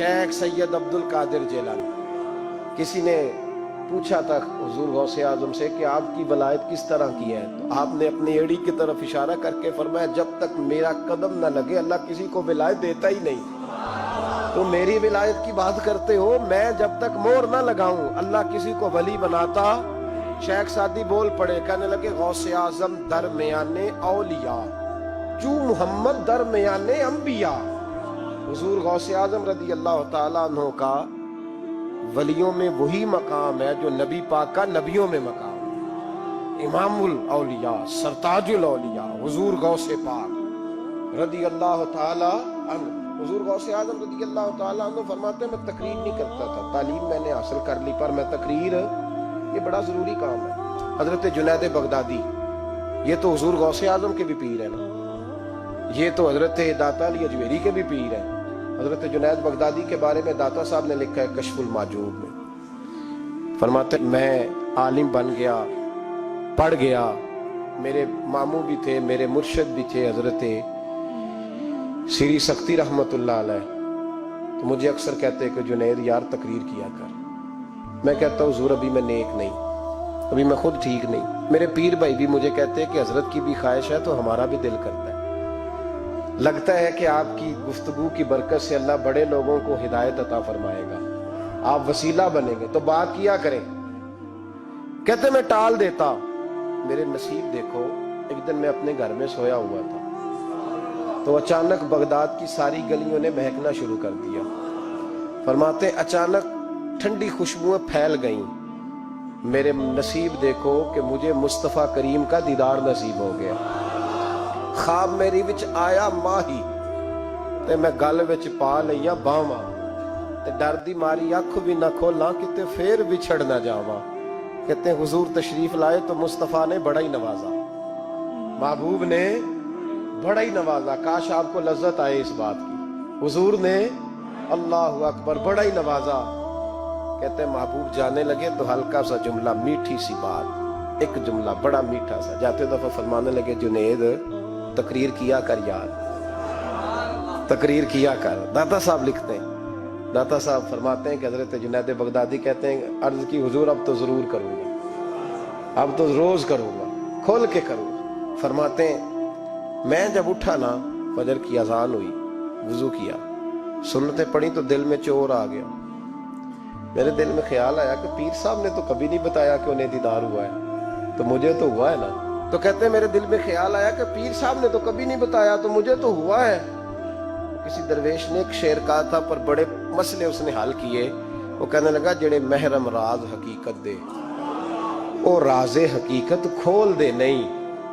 शेख सैयद अब्दुल कादिर जिलानी। किसी ने पूछा था हुजूर गौसे आजम से कि आपकी वलायत किस तरह की है, तो आपने अपनी एड़ी की तरफ इशारा करके फरमाया जब तक मेरा कदम न लगे अल्लाह किसी को विलायत देता ही नहीं। तो मेरी विलायत की बात करते हो, मैं जब तक मोहर न लगाऊं अल्लाह किसी को वली बनाता। शेख सादी बोल पड़े, कहने लगे गौसे आजम दरमियाने औलिया जू मोहम्मद दरमियाने अंबिया। हुजूर गौसे आजम रदी अल्लाह ताला अन्हु का वलियों में वही मकाम है जो नबी पाक का नबियों में मकाम है। इमामुल औलिया सरताजुल औलिया हुजूर गौसे पाक रदी अल्लाह ताला अन्हु। हुजूर गौसे आजम रदी अल्लाह ताला अन्हु फरमाते मैं तकरीर नहीं करता था, तालीम मैंने हासिल कर ली, पर मैं तकरीर ये बड़ा जरूरी काम है। हजरत जुनैद बगदादी ये तो हुजूर गौसे आजम के भी पीर है ना, ये तो हजरत दाता अली अजमेरी के भी पीर है। हजरत जुनैद बगदादी के बारे में दाता साहब ने लिखा है कश्फुल माजूब में, फरमाते मैं आलिम बन गया, पढ़ गया, मेरे मामू भी थे, मेरे मुर्शिद भी थे हजरत श्री सख्ती रहमतुल्लाह अलैह। तो मुझे अक्सर कहते हैं कि जुनैद यार तकरीर किया कर। मैं कहता हूँ हुजूर अभी मैं नेक नहीं, अभी मैं खुद ठीक नहीं। मेरे पीर भाई भी मुझे कहते हैं कि हजरत की भी ख्वाहिश है तो हमारा भी दिल करता है। लगता है कि आपकी गुफ्तगू की बरकत से अल्लाह बड़े लोगों को हिदायत अता फरमाएगा, आप वसीला बनेंगे, तो बात किया करें। कहते मैं टाल देता, मेरे नसीब देखो एक दिन मैं अपने घर में सोया हुआ था तो अचानक बगदाद की सारी गलियों ने महकना शुरू कर दिया। फरमाते अचानक ठंडी खुशबुएं फैल गईं, मेरे नसीब देखो कि मुझे मुस्तफ़ा करीम का दीदार नसीब हो गया। खाब मेरी विच आया माही ते मैं गल विच पा लिया बावा, ते डर दी मारी अख भी ना खोला किते फिर विछड़ ना जावा। कहते हुजूर तशरीफ लाए तो मुस्तफ़ा ने बड़ा ही नवाजा, महबूब ने बड़ा ही नवाजा। काश आपको लज्जत आए इस बात की, हुजूर ने अल्लाह अकबर बड़ा ही नवाजा। कहते महबूब जाने लगे तो हल्का सा जुमला, मीठी सी बात, एक जुमला बड़ा मीठा सा, जाते दफा फरमाने लगे जुनेद तकरीर किया कर यार, तकरीर किया कर। दाता साहब लिखते हैं, दाता साहब फरमाते हैं कि हजरत जुनैद बगदादी कहते हैं अर्ज की हुजूर अब तो जरूर करूंगा, अब तो रोज करूंगा, खोल के करूंगा। फरमाते हैं मैं जब उठा ना, फजर की अजान हुई, वुजू किया, सुन्नतें पढ़ी तो दिल में चोर आ गया। मेरे दिल में ख्याल आया कि पीर साहब ने तो कभी नहीं बताया कि उन्हें दीदार हुआ है, तो मुझे तो हुआ है ना। तो कहते हैं मेरे दिल में ख्याल आया कि पीर साहब ने तो कभी नहीं बताया तो मुझे तो हुआ है। किसी दरवेश ने एक शेर कहा था पर बड़े मसले उसने हल किए। वो कहने लगा जेड़े महरम राज हकीकत दे ओ राजे हकीकत खोल दे नहीं,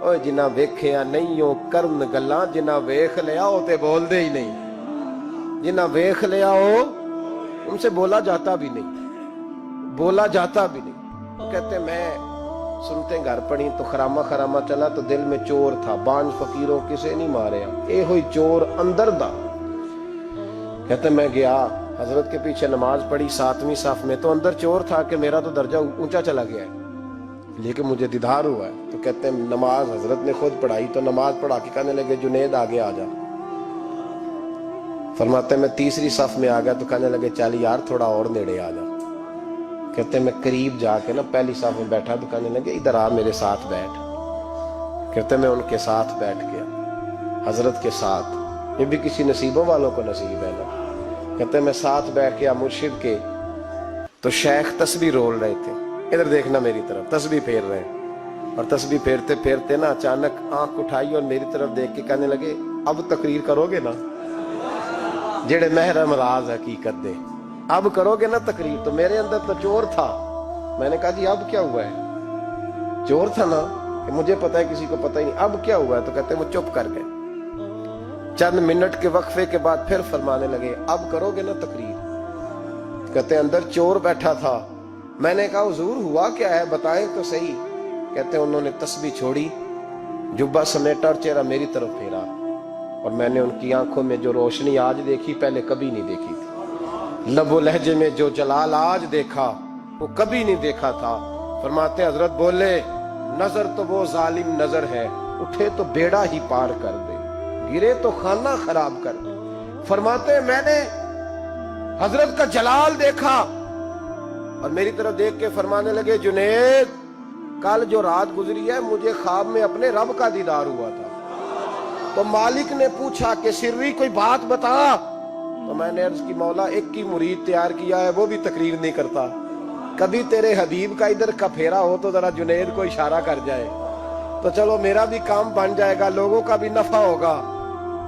ओ जिन्ना वेखिया नहीं ओ करन गल्लां, जिन्ना वेख लिया ओ ते बोल दे ही नहीं, जिन्ना वेख लिया ओ उनसे बोला जाता भी नहीं, बोला जाता भी नहीं। कहते मैं सुनते घर पड़ी तो खरामा खरामा चला तो दिल में चोर था, बांझ फकीरों किसे नहीं मारे, ए हुई चोर अंदर दा। कहते मैं गया हजरत के पीछे नमाज पढ़ी 7वीं साफ में, तो अंदर चोर था कि मेरा तो दर्जा ऊंचा चला गया है लेकिन मुझे दीदार हुआ है। तो कहते हैं नमाज हजरत ने खुद पढ़ाई, तो नमाज पढ़ा के कहने लगे जुनेद आगे आ जा। फरमाते मैं तीसरी साफ में आ गया तो कहने लगे चल यार थोड़ा और नेड़े आ जा। कहते मैं करीब जाके ना पहली साफ में बैठा तो कहने लगे इधर आ मेरे साथ बैठ। कहते मैं उनके साथ बैठ गया, हजरत के साथ, ये भी किसी नसीबों वालों को नसीब है ना। कहते मैं साथ बैठ गया मुर्शिद के, तो शेख तस्बीह रोल रहे थे, इधर देखना मेरी तरफ, तस्बीह फेर रहे हैं, और तस्बीह फेरते फेरते ना अचानक आंख उठाई और मेरी तरफ देख के कहने लगे अब तकरीर करोगे ना, जेड़े महरम राज हकीकत दे, अब करोगे ना तकरीर। तो मेरे अंदर तो चोर था, मैंने कहा जी अब क्या हुआ है, चोर था ना कि मुझे पता है किसी को पता ही नहीं, अब क्या हुआ है। तो कहते वो चुप कर गए। चंद मिनट के वक्फे के बाद फिर फरमाने लगे अब करोगे ना तकरीर। कहते अंदर चोर बैठा था, मैंने कहा हुजूर हुआ क्या है बताएं तो सही। कहते उन्होंने तस्बीह छोड़ी, जुब्बा समेटा और चेहरा मेरी तरफ फेरा, और मैंने उनकी आंखों में जो रोशनी आज देखी पहले कभी नहीं देखी थी, लबो लहजे में जो जलाल आज देखा वो कभी नहीं देखा था। फरमाते हजरत बोले नजर तो वो जालिम नजर है, उठे तो बेड़ा ही पार कर दे, गिरे तो खाना खराब कर दे। फरमाते मैंने हजरत का जलाल देखा और मेरी तरफ देख के फरमाने लगे, जुनैद कल जो रात गुजरी है मुझे ख्वाब में अपने रब का दीदार हुआ था। तो मालिक ने पूछा कि सिर्री कोई बात बता। तो मैंने अर्ज की, मौला एक की मुरीद तैयार किया है, वो भी तकरीर नहीं करता। कभी तेरे हबीब का इधर का फेरा हो तो जरा जुनैद को इशारा कर जाए, तो चलो मेरा भी काम बन जाएगा, लोगों का भी नफा होगा।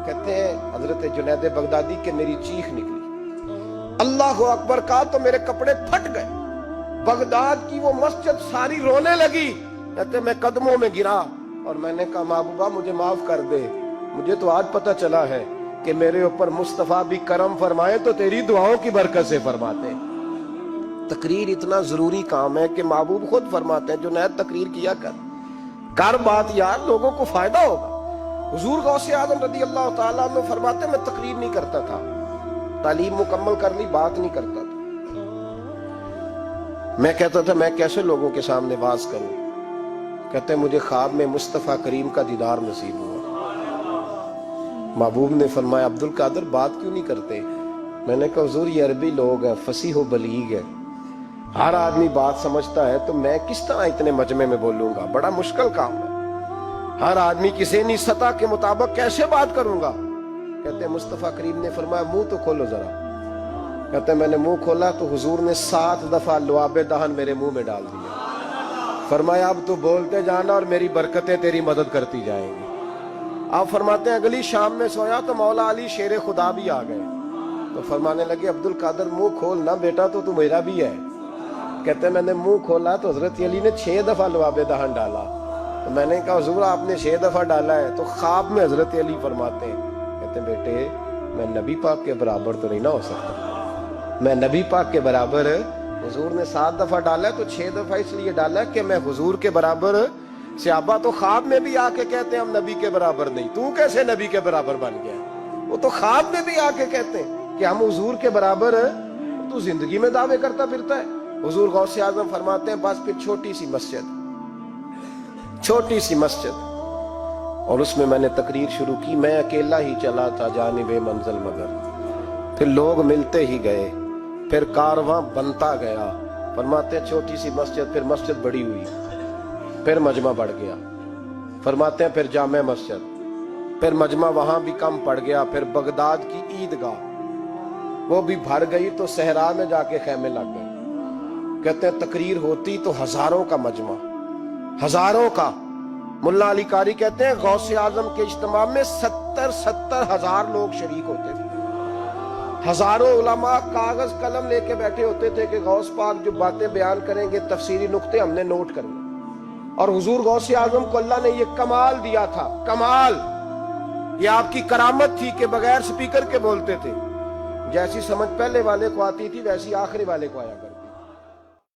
कहते हैं हजरत जुनैद बगदादी के मेरी चीख निकली, अल्लाह अकबर का, तो मेरे कपड़े फट गए। बगदाद की वो मस्जिद सारी रोने लगी। कहते मैं कदमों में गिरा और मैंने कहा, महबूबा मुझे माफ कर दे, मुझे तो आज पता चला है कि मेरे ऊपर मुस्तफा भी करम फरमाए तो तेरी दुआओं की बरकत से फरमाते। तकरीर इतना जरूरी काम है कि महबूब खुद फरमाते हैं, जुनैद तकरीर किया कर बात यार, लोगों को फायदा होगा। हुजूर गौसे आजम रदी अल्लाह ताला अन्हु फरमाते, मैं तकरीर नहीं करता था, तालीम मुकम्मल कर ली, बात नहीं करता था। मैं कहता था मैं कैसे लोगों के सामने वाज करूं। कहते मुझे ख्वाब में मुस्तफा करीम का दीदार नसीब हुआ। महबूब ने फरमाया, अब्दुल कादर बात क्यों नहीं करते। मैंने कहा, हुजूर ये अरबी लोग हैं, फसीह व बलीग है, हर आदमी बात समझता है, तो मैं किस तरह इतने मजमे में बोलूंगा, बड़ा मुश्किल काम है, हर आदमी की ज़हनी सतह के मुताबिक कैसे बात करूंगा। कहते मुस्तफा करीम ने फरमाया, मुंह तो खोलो जरा। कहते मैंने मुंह खोला तो हुजूर ने 7 दफा लुआबे दहन मेरे मुंह में डाल दिया। फरमाया, अब तो बोलते जाना और मेरी बरकतें तेरी मदद करती जाएंगी। आप फरमाते हैं, अगली शाम में सोया तो मौला अली शेर खुदा भी आ गए। तो फरमाने लगे, अब्दुल कादर मुंह खोल ना बेटा, तो तू मेरा भी है। कहते मैंने मुंह खोला तो हजरत अली ने 6 दफा लुआबे दहन डाला। तो मैंने कहा, हुजूर आपने 6 दफा डाला है। तो ख्वाब में हजरत अली फरमाते हैं, कहते बेटे मैं नबी पाक के बराबर तो नहीं ना हो सकता, मैं नबी पाक के बराबर, हुजूर ने 7 दफा डाला है तो 6 दफा इसलिए डाला कि मैं हुजूर के बराबर। सहाबा तो ख्वाब में भी आके कहते हैं हम नबी के बराबर नहीं, तू कैसे नबी के बराबर बन गया। वो तो ख्वाब में भी आके कहते हैं कि हम हुजूर के बराबर, तू जिंदगी में दावे करता फिरता है। हुजूर गौसे आजम फरमाते हैं, बस फिर छोटी सी मस्जिद, और उसमें मैंने तकरीर शुरू की। मैं अकेला ही चला था जानिबे मंजिल मगर, फिर लोग मिलते ही गए, फिर कारवां बनता गया। फरमाते हैं छोटी सी मस्जिद, फिर मस्जिद बड़ी हुई, फिर मजमा बढ़ गया। फरमाते हैं फिर जामे मस्जिद, फिर मजमा वहां भी कम पड़ गया। फिर बगदाद की ईदगाह वो भी भर गई तो सहरा में जाके खैमे लग गए। कहते हैं तकरीर होती तो हजारों का मजमा, हजारों का। मुल्ला अली कारी कहते हैं गौसे आजम के इज्तिमा में 70 हजार लोग शरीक होते थे। हजारों उलमा कागज कलम लेके बैठे होते थे कि गौस पाक जो बातें बयान करेंगे तफसीरी नुक्ते हमने नोट करने। और हुजूर गौसे आजम को अल्लाह ने ये कमाल दिया था, कमाल, ये आपकी करामत थी कि बगैर स्पीकर के बोलते थे। जैसी समझ पहले वाले को आती थी वैसी आखिरी वाले को आया कर।